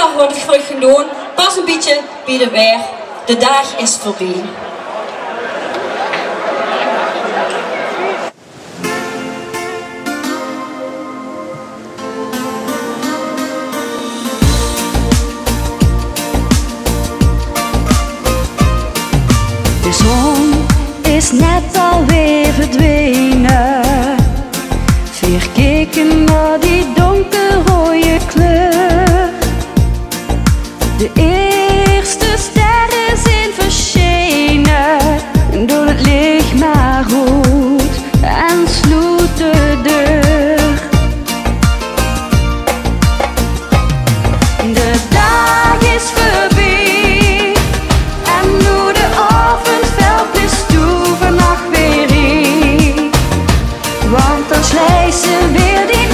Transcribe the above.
nog wordt terug gedaan, pas een beetje bij de weer. De dag is voorbij. De zon is net alweer verdwenen. Verkeken naar die donkerrode kleur. De eerste sterren zijn verschenen door het licht maar goed en sloot de deur. De dag is voorbij en nu de avond valt is toe vannacht weer in. Want dan slijt ze weer die